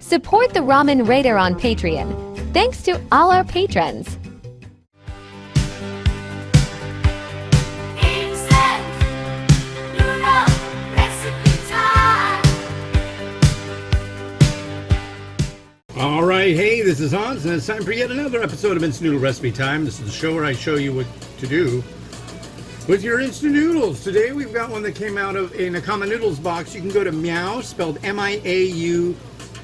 Support the Ramen Raider on Patreon. Thanks to all our patrons. Alright, hey, this is Hans, and it's time for yet another episode of Instant Noodle Recipe Time. This is the show where I show you what to do with your instant noodles. Today we've got one that came out of a Nakama Noodles box. You can go to Meow, spelled M-I-A-U,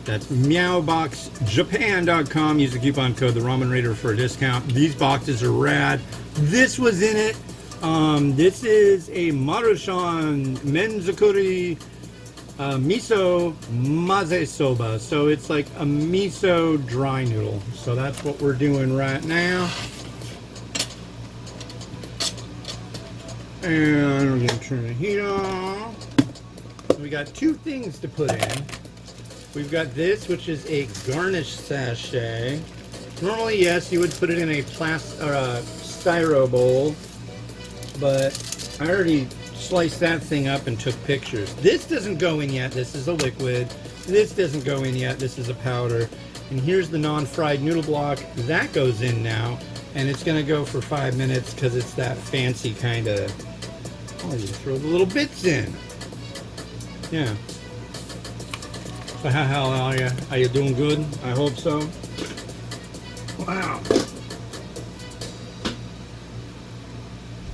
that's meowboxjapan.com. Use the coupon code, the Ramen Raider, for a discount. These boxes are rad. This was in it. This is a Maruchan Zukuri Miso Mazesoba. So it's like a miso dry noodle. So that's what we're doing right now. And we're going to turn the heat on. We got two things to put in. We've got this, which is a garnish sachet. Normally, yes, you would put it in a styro bowl, but I already sliced that thing up and took pictures. This doesn't go in yet. This is a liquid. This doesn't go in yet. This is a powder. And here's the non-fried noodle block. That goes in now, and it's going to go for 5 minutes because it's that fancy kind of... Oh, you throw the little bits in. Yeah. So how are you? Are you doing good? I hope so. Wow.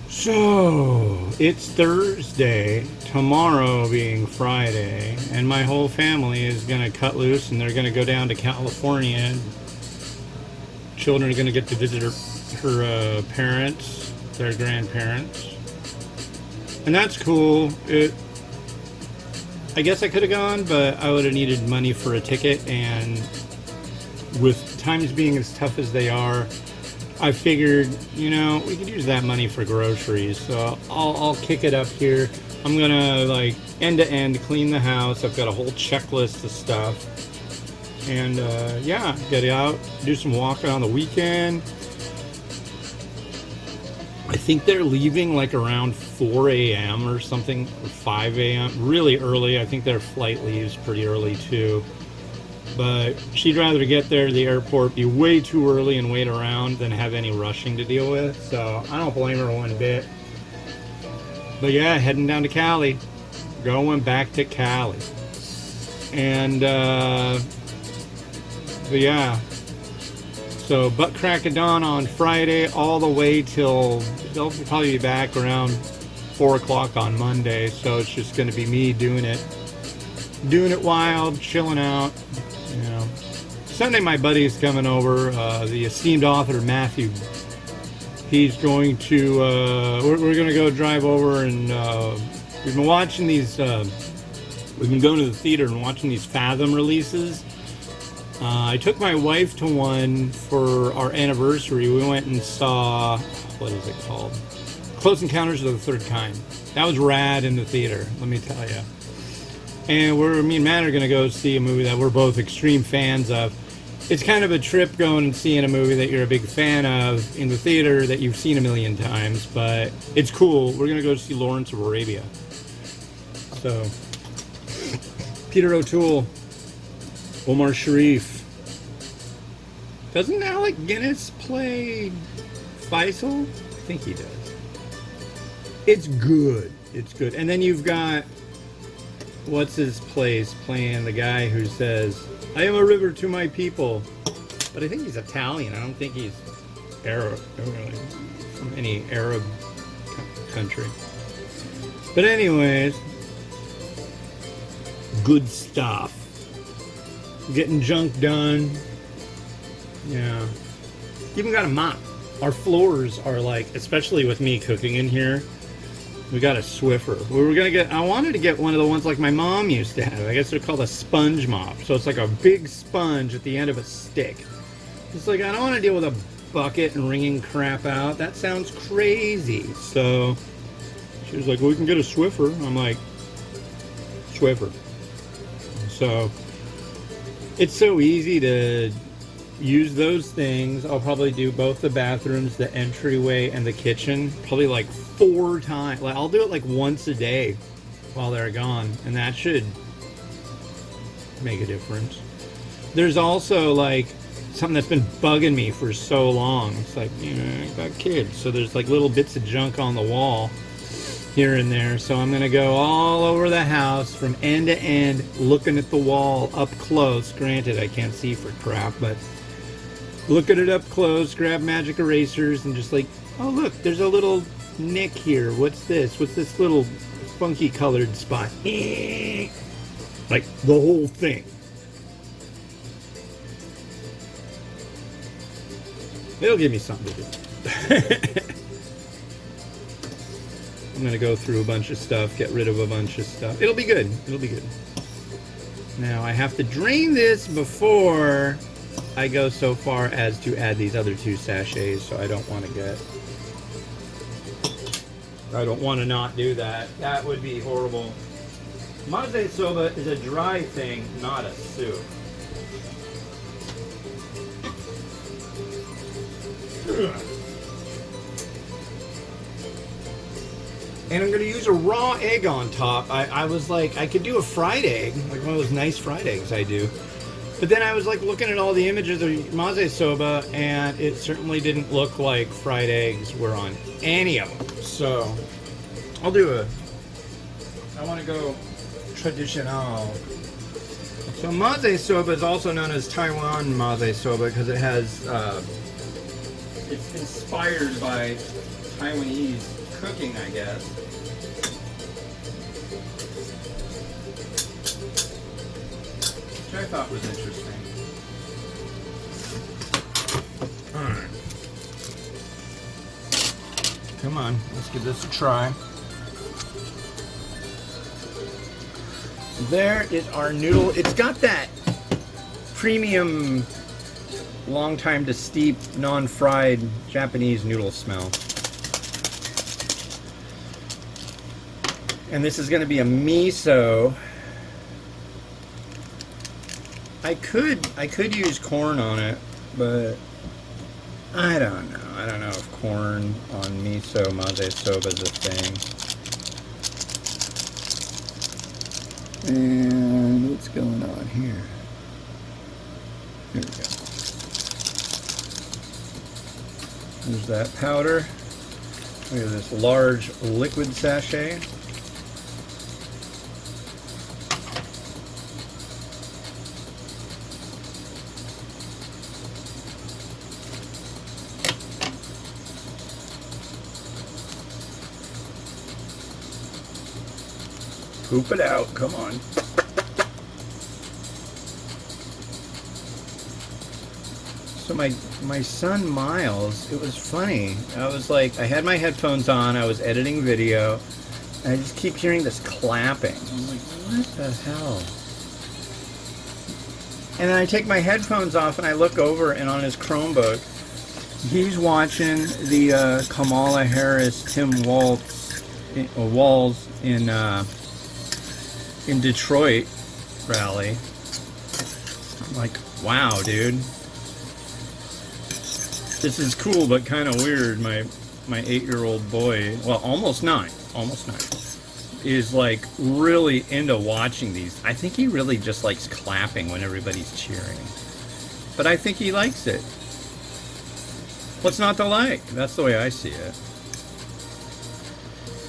So, it's Thursday, tomorrow being Friday, and my whole family is going to cut loose and they're going to go down to California. And children are going to get to visit her parents, their grandparents. And that's cool. I guess I could have gone, but I would have needed money for a ticket, and with times being as tough as they are, I figured, you know, we could use that money for groceries. So I'll kick it up here. I'm gonna, like, end to end clean the house. I've got a whole checklist of stuff, and yeah, get out, do some walking on the weekend. I think they're leaving like around 4 a.m. or something, or 5 a.m. Really early. I think their flight leaves pretty early too. But she'd rather get there to the airport, be way too early and wait around than have any rushing to deal with. So I don't blame her one bit. But yeah, heading down to Cali. Going back to Cali. And, but yeah. So butt crack of dawn on Friday all the way till, they'll probably be back around 4 o'clock on Monday. So it's just going to be me doing it wild, chilling out. You know, Sunday my buddy's coming over, the esteemed author Matthew. He's going to, we're going to go drive over, and we've been watching these, we've been going to the theater and watching these Fathom releases. I took my wife to one for our anniversary. We went and saw, what is it called? Close Encounters of the Third Kind. That was rad in the theater, let me tell you. And me and Matt are going to go see a movie that we're both extreme fans of. It's kind of a trip going and seeing a movie that you're a big fan of in the theater that you've seen a million times, but it's cool. We're going to go see Lawrence of Arabia. So, Peter O'Toole, Omar Sharif. Doesn't Alec Guinness play Faisal? I think he does. It's good. It's good. And then you've got... what's his place playing the guy who says, I am a river to my people. But I think he's Italian. I don't think he's Arab, really, from any Arab country. But anyways, good stuff. Getting junk done. Yeah. Even got a mop. Our floors are like, especially with me cooking in here, we got a Swiffer. We were gonna get, I wanted to get one of the ones like my mom used to have. I guess they're called a sponge mop. So it's like a big sponge at the end of a stick. It's like, I don't want to deal with a bucket and wringing crap out. That sounds crazy. So she was like, well, we can get a Swiffer. I'm like, Swiffer. So it's so easy to use those things. I'll probably do both the bathrooms, the entryway, and the kitchen probably like 4 times. Like, I'll do it like once a day while they're gone, and that should make a difference. there's also like something that's been bugging me for so long. It's like, I got kids, so there's like little bits of junk on the wall here and there. So I'm gonna go all over the house from end to end, looking at the wall up close. Granted, I can't see for crap, but look at it up close, grab magic erasers, and just like, oh look, there's a little nick here. What's this? What's this little funky colored spot? Like the whole thing. It'll give me something to do. I'm going to go through a bunch of stuff, get rid of a bunch of stuff. It'll be good. It'll be good. Now, I have to drain this before I go so far as to add these other 2 sachets, so I don't want to not do that. That would be horrible. Mazesoba is a dry thing, not a soup. And I'm going to use a raw egg on top. I was like, I could do a fried egg, like one of those nice fried eggs I do. But then I was like looking at all the images of Mazesoba, and it certainly didn't look like fried eggs were on any of them. So I'll do I want to go traditional. So Mazesoba is also known as Taiwan Mazesoba because it has, it's inspired by Taiwanese cooking, I guess. Which I thought was interesting. Alright. Come on, let's give this a try. There is our noodle. It's got that premium, long time to steep, non-fried Japanese noodle smell. And this is going to be a miso. I could use corn on it, but I don't know. I don't know if corn on miso mazesoba is a thing. And what's going on here? Here we go. There's that powder. Look at this large liquid sachet. Poop it out, come on. So my son Miles, it was funny. I was like, I had my headphones on, I was editing video, and I just keep hearing this clapping. I'm like, what the hell? And then I take my headphones off and I look over, and on his Chromebook, he's watching the Kamala Harris, Tim Walz in Detroit rally. I'm like, wow, dude. This is cool, but kind of weird. My 8-year-old boy, well, almost 9, is like really into watching these. I think he really just likes clapping when everybody's cheering. But I think he likes it. What's not to like? That's the way I see it.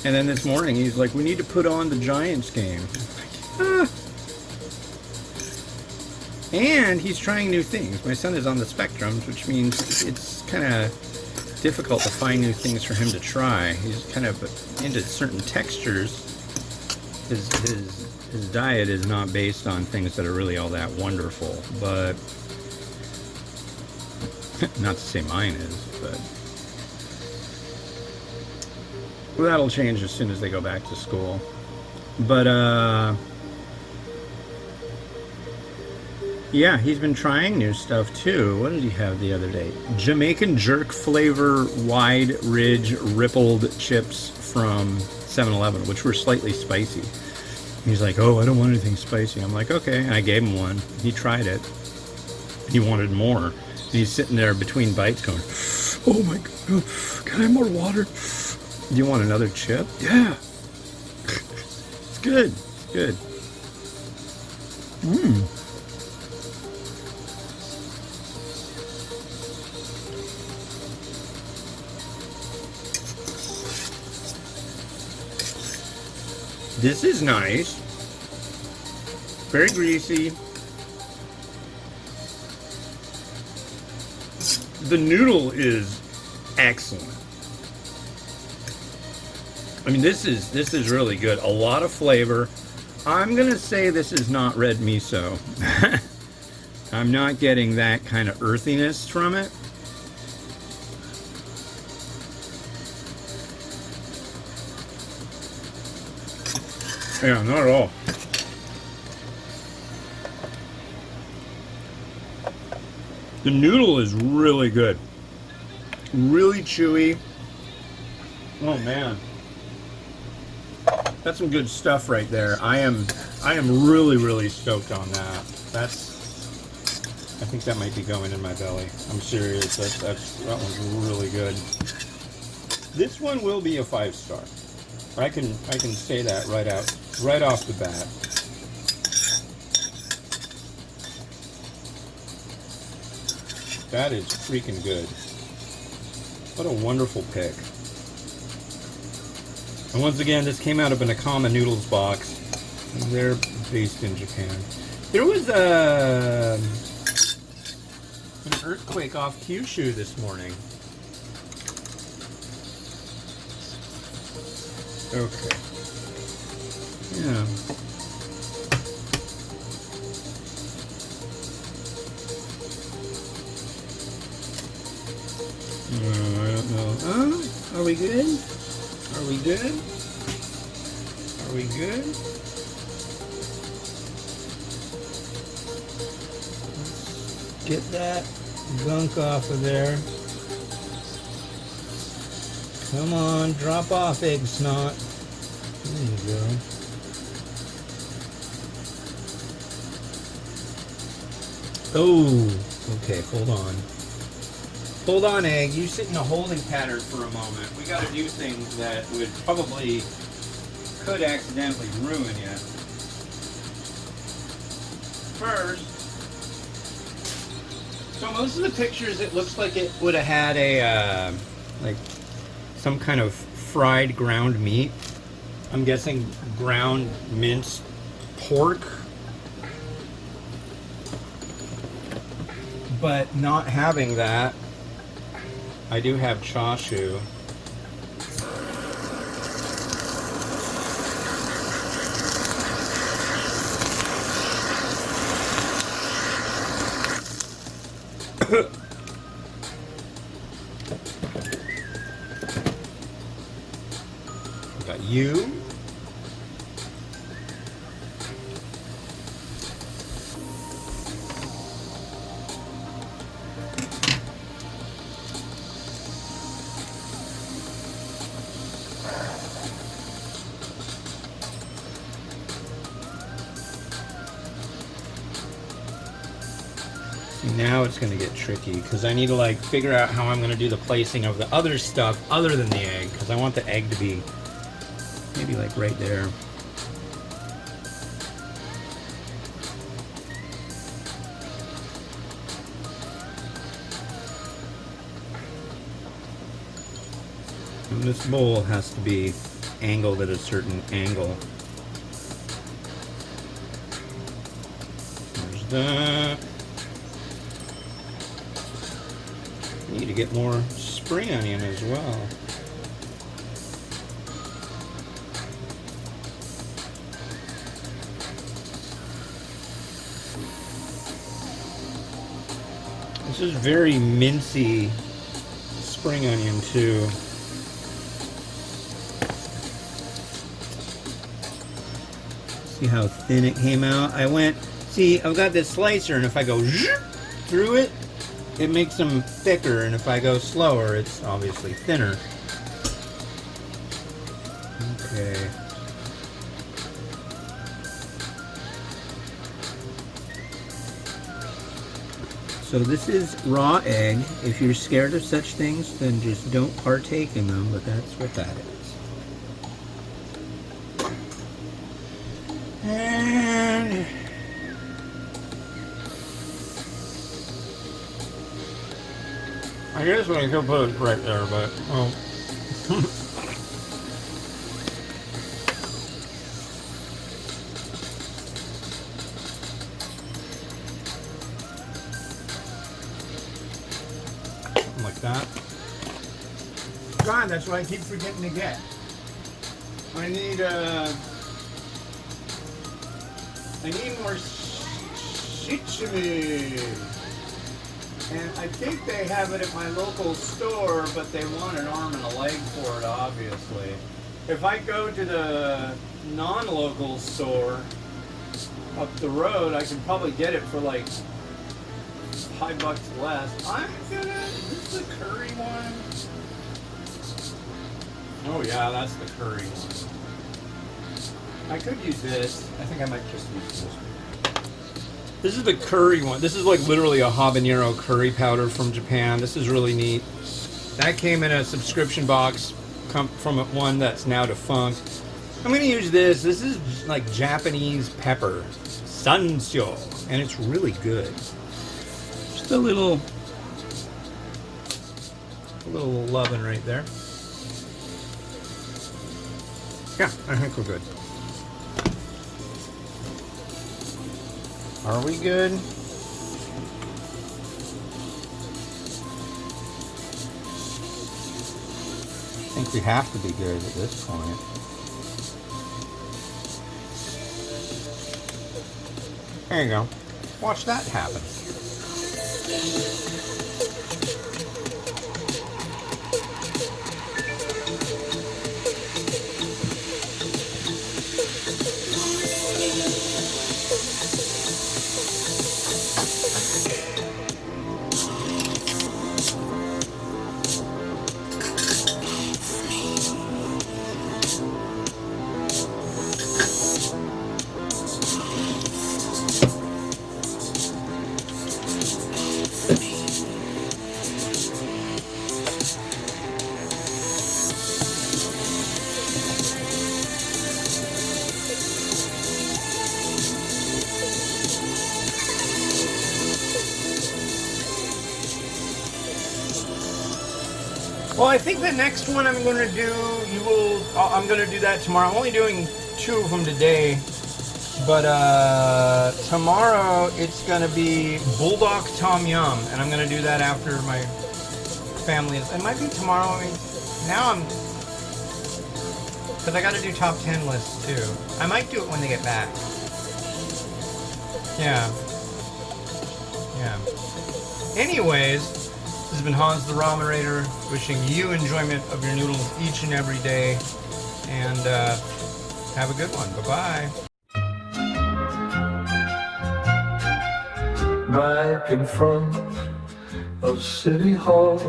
And then this morning, he's like, we need to put on the Giants game. And he's trying new things. My son is on the spectrum, which means it's kind of difficult to find new things for him to try. He's kind of into certain textures. His diet is not based on things that are really all that wonderful, but not to say mine is, but well, that'll change as soon as they go back to school. But yeah, he's been trying new stuff too. What did he have the other day? Jamaican jerk flavor wide ridge rippled chips from 7-Eleven, which were slightly spicy. He's like, oh, I don't want anything spicy. I'm like, okay. And I gave him one. He tried it. He wanted more. And he's sitting there between bites going, oh my God, can I have more water? Do you want another chip? Yeah. It's good. It's good. This is nice. Very greasy. The noodle is excellent. I mean, this is really good. A lot of flavor. I'm gonna say this is not red miso. I'm not getting that kind of earthiness from it. Yeah, not at all. The noodle is really good. Really chewy. Oh man. That's some good stuff right there. I am really stoked on that. I think that might be going in my belly. I'm serious. That one's really good. This one will be a 5-star. I can say that right off the bat. That is freaking good. What a wonderful pick. And once again, this came out of a Nakama Noodles box. And they're based in Japan. There was an earthquake off Kyushu this morning. Okay. Yeah. I don't know. Are we good? Are we good? Are we good? Let's get that gunk off of there. Come on, drop off, egg snot. There you go. Oh, okay, hold on. Hold on, egg. You sit in a holding pattern for a moment. We got to do things that could accidentally ruin you. First, so most of the pictures, it looks like it would have had a like some kind of fried ground meat. I'm guessing ground minced pork, but not having that. I do have chashu. Got you. Now it's going to get tricky because I need to like figure out how I'm going to do the placing of the other stuff other than the egg, because I want the egg to be maybe like right there. And this bowl has to be angled at a certain angle. There's that. Need to get more spring onion as well. This is very mincy spring onion too. See how thin it came out? I've got this slicer, and if I go through it, it makes them thicker, and if I go slower, it's obviously thinner. Okay. So this is raw egg. If you're scared of such things, then just don't partake in them, but that's what that is. And I guess I could put it right there, but well. that. God, that's what I keep forgetting to get. I need more shichimi. And I think they have it at my local store, but they want an arm and a leg for it, obviously. If I go to the non-local store up the road, I can probably get it for like $5 less. This is the curry one. Oh yeah, that's the curry one. I could use this. I think I might just use this. This is the curry one. This is like literally a habanero curry powder from Japan. This is really neat. That came in a subscription box from one that's now defunct. I'm gonna use this. This is like Japanese pepper, sansyo, and it's really good. Just a little loving right there. Yeah, I think we're good. Are we good? I think we have to be good at this point. There you go. Watch that happen. Well, I think the next one I'm going to do, I'm going to do that tomorrow. I'm only doing 2 of them today, but tomorrow it's going to be bulldog tom yum, and I'm going to do that after my family is. It might be tomorrow. I mean, now because I got to do top 10 lists too. I might do it when they get back. Yeah. Anyways. This has been Hans the Ramen-rator, wishing you enjoyment of your noodles each and every day, and have a good one. Bye-bye. Back in front of City Hall,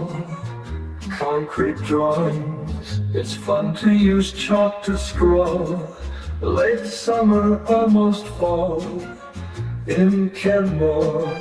concrete drawings, it's fun to use chalk to scrawl. Late summer, almost fall, in Kenmore.